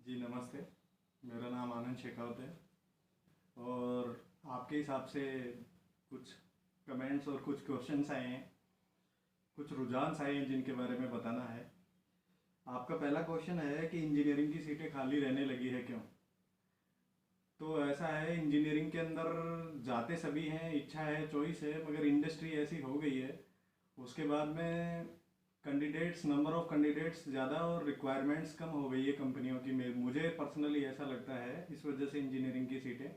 जी नमस्ते। मेरा नाम आनंद शेखावत है और आपके हिसाब से कुछ कमेंट्स और कुछ क्वेश्चंस आए हैं, कुछ रुझान आए हैं जिनके बारे में बताना है। आपका पहला क्वेश्चन है कि इंजीनियरिंग की सीटें खाली रहने लगी है क्यों? तो ऐसा है, इंजीनियरिंग के अंदर जाते सभी हैं, इच्छा है, चॉइस है, मगर इंडस्ट्री ऐसी हो गई है उसके बाद में कैंडिडेट्स, नंबर ऑफ़ कैंडिडेट्स ज़्यादा और रिक्वायरमेंट्स कम हो गई है कंपनियों की। मुझे पर्सनली ऐसा लगता है, इस वजह से इंजीनियरिंग की सीटें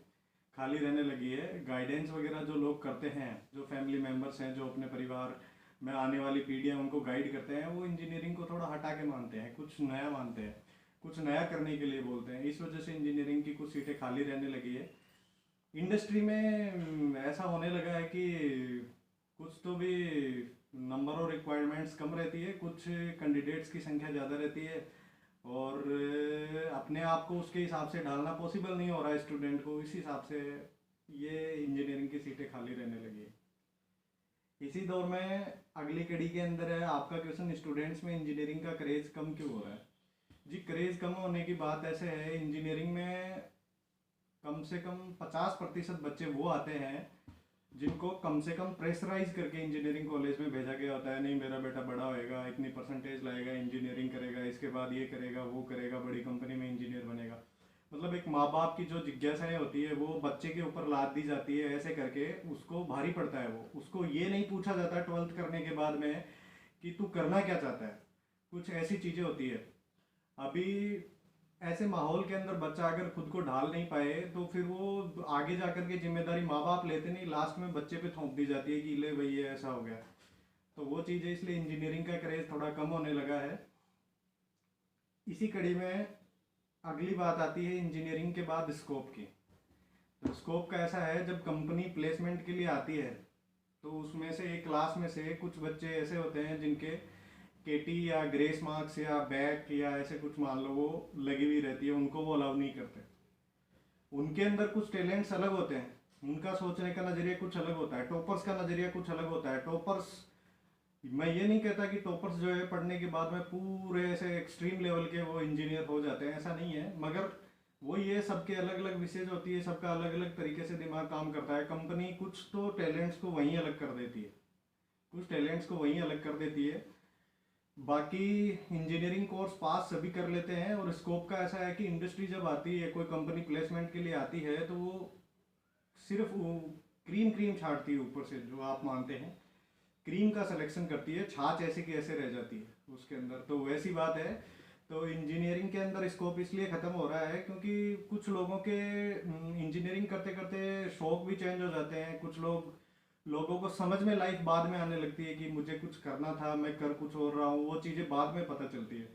खाली रहने लगी है। गाइडेंस वगैरह जो लोग करते हैं, जो फैमिली मेम्बर्स हैं, जो अपने परिवार में आने वाली पीढ़ियाँ उनको गाइड करते हैं, वो इंजीनियरिंग को थोड़ा हटा के मानते हैं, कुछ नया मानते हैं, कुछ नया करने के लिए बोलते हैं। इस वजह से इंजीनियरिंग की कुछ सीटें खाली रहने लगी है। इंडस्ट्री में ऐसा होने लगा है कि कुछ तो भी नंबर और रिक्वायरमेंट्स कम रहती है, कुछ कैंडिडेट्स की संख्या ज़्यादा रहती है और अपने आप को उसके हिसाब से ढालना पॉसिबल नहीं हो रहा है स्टूडेंट को। इस हिसाब से ये इंजीनियरिंग की सीटें खाली रहने लगी है। इसी दौर में अगली कड़ी के अंदर है आपका क्वेश्चन, स्टूडेंट्स में इंजीनियरिंग का क्रेज़ कम क्यों हो रहा है? जी, क्रेज़ कम होने की बात ऐसे है, इंजीनियरिंग में कम से कम 50% बच्चे वो आते हैं जिनको कम से कम प्रेशराइज करके इंजीनियरिंग कॉलेज में भेजा गया होता है। नहीं, मेरा बेटा बड़ा होएगा, इतनी परसेंटेज लाएगा, इंजीनियरिंग करेगा, इसके बाद ये करेगा, वो करेगा, बड़ी कंपनी में इंजीनियर बनेगा। मतलब एक माँ बाप की जो जिज्ञासाएं होती है वो बच्चे के ऊपर लाद दी जाती है, ऐसे करके उसको भारी पड़ता है। वो उसको ये नहीं पूछा जाता 12th करने के बाद में कि तू करना क्या चाहता है। कुछ ऐसी चीज़ें होती है। अभी ऐसे माहौल के अंदर बच्चा अगर खुद को ढाल नहीं पाए तो फिर वो आगे जाकर के जिम्मेदारी माँ बाप लेते नहीं, लास्ट में बच्चे पे थोप दी जाती है कि ले भाई ये ऐसा हो गया। तो वो चीज़ है, इसलिए इंजीनियरिंग का क्रेज थोड़ा कम होने लगा है। इसी कड़ी में अगली बात आती है इंजीनियरिंग के बाद स्कोप की। तो स्कोप का ऐसा है, जब कंपनी प्लेसमेंट के लिए आती है तो उसमें से एक क्लास में से कुछ बच्चे ऐसे होते हैं जिनके केटी या ग्रेस मार्क्स या बैक या ऐसे कुछ मान लो वो लगी हुई रहती है, उनको वो अलाउ नहीं करते। उनके अंदर कुछ टैलेंट्स अलग होते हैं, उनका सोचने का नज़रिया कुछ अलग होता है, टॉपर्स का नज़रिया कुछ अलग होता है। टॉपर्स, मैं ये नहीं कहता कि टॉपर्स जो है पढ़ने के बाद में पूरे ऐसे एक्सट्रीम लेवल के वो इंजीनियर हो जाते हैं, ऐसा नहीं है। मगर वो ये सबके अलग अलग विशेष होती है, सबका अलग अलग तरीके से दिमाग काम करता है। कंपनी कुछ तो टैलेंट्स को वहीं अलग कर देती है, कुछ टैलेंट्स को वहीं अलग कर देती है। बाकी इंजीनियरिंग कोर्स पास सभी कर लेते हैं और स्कोप का ऐसा है कि इंडस्ट्री जब आती है, कोई कंपनी प्लेसमेंट के लिए आती है तो वो सिर्फ वो क्रीम क्रीम छाटती है ऊपर से, जो आप मानते हैं क्रीम का सिलेक्शन करती है, छाछ ऐसे की ऐसे रह जाती है उसके अंदर। तो वैसी बात है। तो इंजीनियरिंग के अंदर स्कोप इसलिए ख़त्म हो रहा है क्योंकि कुछ लोगों के इंजीनियरिंग करते करते शौक भी चेंज हो जाते हैं। कुछ लोगों को समझ में लाइफ बाद में आने लगती है कि मुझे कुछ करना था, मैं कर कुछ और रहा हूँ, वो चीज़ें बाद में पता चलती है।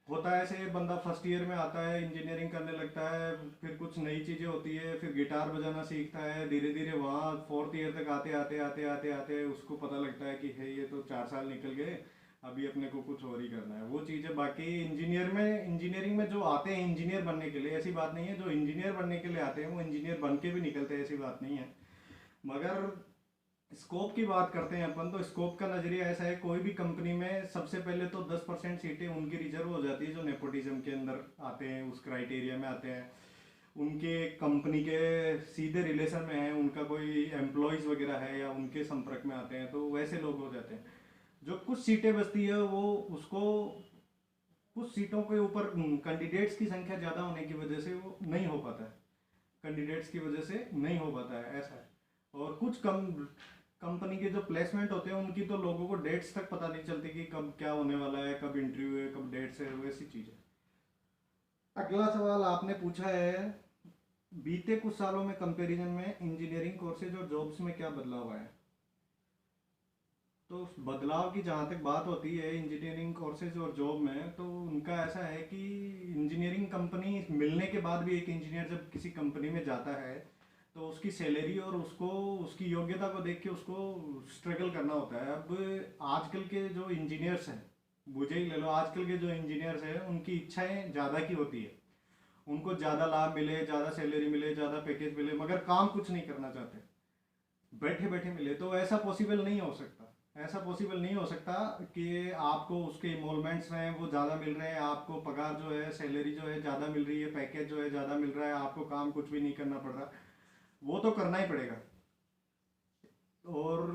होता है ऐसे, बंदा फर्स्ट ईयर में आता है, इंजीनियरिंग करने लगता है, फिर कुछ नई चीज़ें होती है, फिर गिटार बजाना सीखता है, धीरे धीरे वहाँ फोर्थ ईयर तक आते आते आते आते आते उसको पता लगता है कि है ये तो 4 साल निकल गए, अभी अपने को कुछ और ही करना है। वो चीज़ें बाकी इंजीनियरिंग में जो आते हैं इंजीनियर बनने के लिए, ऐसी बात नहीं है जो इंजीनियर बनने के लिए आते हैं वो इंजीनियर बन के भी निकलते हैं, ऐसी बात नहीं है। मगर स्कोप की बात करते हैं अपन, तो स्कोप का नज़रिया ऐसा है, कोई भी कंपनी में सबसे पहले तो 10% सीटें उनकी रिजर्व हो जाती है जो नेपोटिज्म के अंदर आते हैं, उस क्राइटेरिया में आते हैं, उनके कंपनी के सीधे रिलेशन में है, उनका कोई एम्प्लॉयज़ वगैरह है या उनके संपर्क में आते हैं, तो वैसे लोग हो जाते हैं। जो कुछ सीटें बचती है वो उसको, कुछ सीटों के ऊपर कैंडिडेट्स की संख्या ज़्यादा होने की वजह से वो नहीं हो पाता है, कैंडिडेट्स की वजह से नहीं हो पाता है, ऐसा है। और कुछ कंपनी के जो प्लेसमेंट होते हैं उनकी तो लोगों को डेट्स तक पता नहीं चलती कि कब क्या होने वाला है, कब इंटरव्यू है, कब डेट्स है, वैसी चीज़ है। अगला सवाल आपने पूछा है, बीते कुछ सालों में कंपैरिजन में इंजीनियरिंग कोर्सेज और जॉब्स में क्या बदलाव आया है? तो उस बदलाव की जहाँ तक बात होती है इंजीनियरिंग कोर्सेज और जॉब में, तो उनका ऐसा है कि इंजीनियरिंग कंपनी मिलने के बाद भी एक इंजीनियर जब किसी कंपनी में जाता है तो उसकी सैलरी और उसको उसकी योग्यता को देख के उसको स्ट्रगल करना होता है। अब आजकल के जो इंजीनियर्स हैं, मुझे ही ले लो, आजकल के जो इंजीनियर्स हैं उनकी इच्छाएं ज़्यादा की होती है, उनको ज़्यादा लाभ मिले, ज़्यादा सैलरी मिले, ज़्यादा पैकेज मिले, मगर काम कुछ नहीं करना चाहते, बैठे बैठे मिले। तो ऐसा पॉसिबल नहीं हो सकता। ऐसा पॉसिबल नहीं हो सकता कि आपको उसके इमोलमेंट्स हैं वो ज़्यादा मिल रहे हैं, आपको पगार जो है, सैलरी जो है ज़्यादा मिल रही है, पैकेज जो है ज़्यादा मिल रहा है, आपको काम कुछ भी नहीं करना पड़ रहा। वो तो करना ही पड़ेगा। और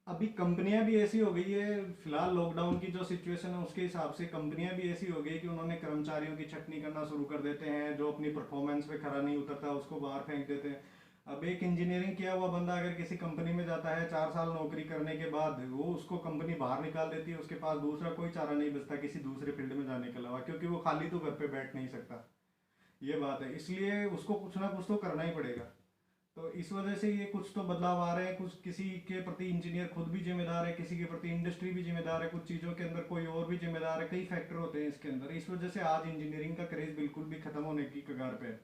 अभी कंपनियां भी ऐसी हो गई है, फिलहाल लॉकडाउन की जो सिचुएशन है उसके हिसाब से कंपनियां भी ऐसी हो गई कि उन्होंने कर्मचारियों की छटनी करना शुरू कर देते हैं। जो अपनी परफॉर्मेंस पे खरा नहीं उतरता उसको बाहर फेंक देते हैं। अब एक इंजीनियरिंग किया हुआ बंदा अगर किसी कंपनी में जाता है, 4 साल नौकरी करने के बाद वो उसको कंपनी बाहर निकाल देती है, उसके पास दूसरा कोई चारा नहीं बचता किसी दूसरे फील्ड में जाने के अलावा, क्योंकि वो खाली तो घर पे बैठ नहीं सकता। ये बात है, इसलिए उसको कुछ ना कुछ तो करना ही पड़ेगा। तो इस वजह से ये कुछ तो बदलाव आ रहे हैं। कुछ किसी के प्रति इंजीनियर खुद भी जिम्मेदार है, किसी के प्रति इंडस्ट्री भी जिम्मेदार है, कुछ चीज़ों के अंदर कोई और भी जिम्मेदार है, कई फैक्टर होते हैं इसके अंदर। इस वजह से आज इंजीनियरिंग का क्रेज बिल्कुल भी खत्म होने की कगार पे है।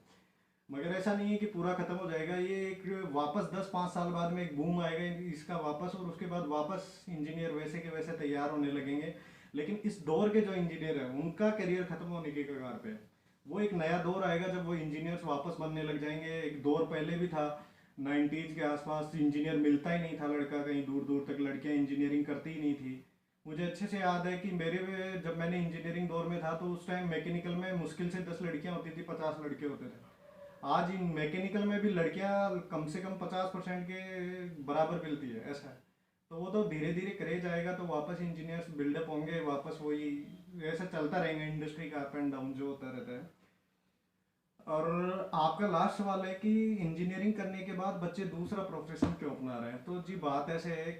मगर ऐसा नहीं है कि पूरा खत्म हो जाएगा, ये एक वापस 10-5 साल बाद में एक बूम आएगा इसका वापस, और उसके बाद वापस इंजीनियर वैसे के वैसे तैयार होने लगेंगे। लेकिन इस दौर के जो इंजीनियर हैं उनका करियर खत्म होने की कगार पे है। वो एक नया दौर आएगा जब वो इंजीनियर्स वापस बनने लग जाएंगे। एक दौर पहले भी था, 90s के आसपास इंजीनियर मिलता ही नहीं था लड़का, कहीं दूर दूर तक लड़कियां इंजीनियरिंग करती ही नहीं थी। मुझे अच्छे से याद है कि जब मैंने इंजीनियरिंग दौर में था तो उस टाइम मैकेनिकल में मुश्किल से 10 लड़कियां होती थी, 50 लड़के होते थे। आज इन मैकेनिकल में भी लड़कियां कम से कम 50% के बराबर मिलती है, ऐसा है। तो वो तो धीरे धीरे करे जाएगा, तो वापस इंजीनियर्स बिल्डअप होंगे, वापस वही ऐसा चलता रहेगा, इंडस्ट्री का अप एंड डाउन जो होता रहता है। और आपका लास्ट सवाल है कि इंजीनियरिंग करने के बाद बच्चे दूसरा प्रोफेशन क्यों अपना रहे हैं। तो जी बात ऐसे है,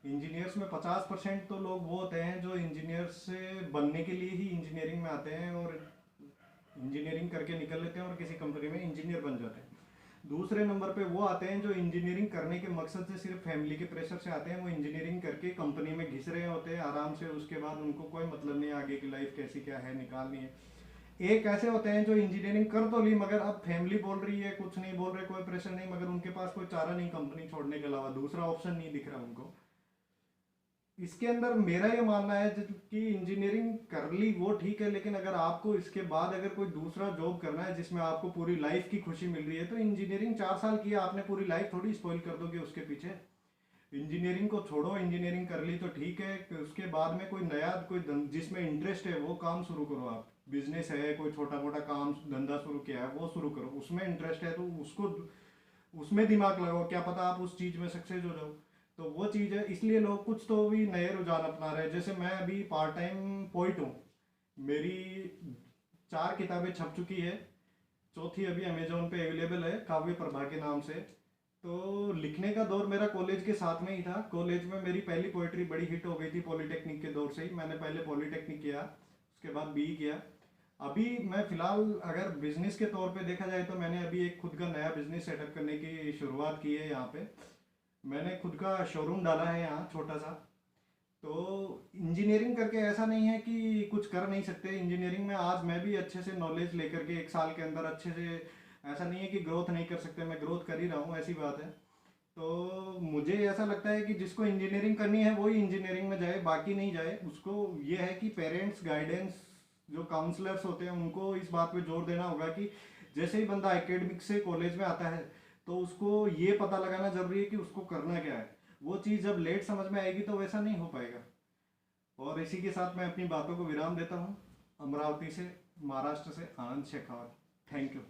इंजीनियर्स में 50% तो लोग वो होते हैं जो इंजीनियर से बनने के लिए ही इंजीनियरिंग में आते हैं और इंजीनियरिंग करके निकल लेते हैं और किसी कंपनी में इंजीनियर बन जाते हैं। दूसरे नंबर पे वो आते हैं जो इंजीनियरिंग करने के मकसद से सिर्फ फैमिली के प्रेशर से आते हैं। वो इंजीनियरिंग करके कंपनी में घिस रहे होते हैं आराम से, उसके बाद उनको कोई मतलब नहीं आगे की लाइफ कैसी क्या है निकालनी है। एक ऐसे होते हैं जो इंजीनियरिंग कर तो ली, मगर अब फैमिली बोल रही है, कुछ नहीं बोल रहे, कोई प्रेशर नहीं, मगर उनके पास कोई चारा नहीं कंपनी छोड़ने के अलावा, दूसरा ऑप्शन नहीं दिख रहा उनको। इसके अंदर मेरा ये मानना है कि इंजीनियरिंग कर ली वो ठीक है, लेकिन अगर आपको इसके बाद अगर कोई दूसरा जॉब करना है जिसमें आपको पूरी लाइफ की खुशी मिल रही है, तो इंजीनियरिंग 4 साल की है, आपने पूरी लाइफ थोड़ी स्पॉइल कर दोगे उसके पीछे। इंजीनियरिंग को छोड़ो, इंजीनियरिंग कर ली तो ठीक है, उसके बाद में कोई नया जिसमें इंटरेस्ट है वो काम शुरू करो। आप बिजनेस है, कोई छोटा मोटा काम धंधा शुरू किया है वो शुरू करो, उसमें इंटरेस्ट है तो उसको उसमें दिमाग लगाओ, क्या पता आप उस चीज़ में सक्सेस हो जाओ। तो वो चीज़ है, इसलिए लोग कुछ तो भी नए रुझान अपना रहे हैं। जैसे मैं अभी पार्ट टाइम पोइट हूँ, मेरी 4 किताबें छप चुकी है, चौथी अभी अमेजोन पे अवेलेबल है काव्य प्रभा के नाम से। तो लिखने का दौर मेरा कॉलेज के साथ में ही था। कॉलेज में मेरी पहली पोइट्री बड़ी हिट हो गई थी, पॉलिटेक्निक के दौर से ही। मैंने पहले पॉलिटेक्निक किया, उसके बाद बी किया। अभी मैं फिलहाल अगर बिजनेस के तौर पे देखा जाए तो मैंने अभी एक खुद का नया बिजनेस सेटअप करने की शुरुआत की है। यहाँ पे मैंने खुद का शोरूम डाला है यहाँ छोटा सा। तो इंजीनियरिंग करके ऐसा नहीं है कि कुछ कर नहीं सकते। इंजीनियरिंग में आज मैं भी अच्छे से नॉलेज लेकर के 1 साल के अंदर अच्छे से, ऐसा नहीं है कि ग्रोथ नहीं कर सकते, मैं ग्रोथ कर ही रहा हूँ, ऐसी बात है। तो मुझे ऐसा लगता है कि जिसको इंजीनियरिंग करनी है वही इंजीनियरिंग में जाए, बाकी नहीं जाए। उसको ये है कि पेरेंट्स गाइडेंस, जो काउंसलर्स होते हैं उनको इस बात पे जोर देना होगा कि जैसे ही बंदा एकेडमिक से कॉलेज में आता है तो उसको ये पता लगाना जरूरी है कि उसको करना क्या है। वो चीज़ जब लेट समझ में आएगी तो वैसा नहीं हो पाएगा। और इसी के साथ मैं अपनी बातों को विराम देता हूँ। अमरावती से, महाराष्ट्र से आनंद शेखावत। Thank you.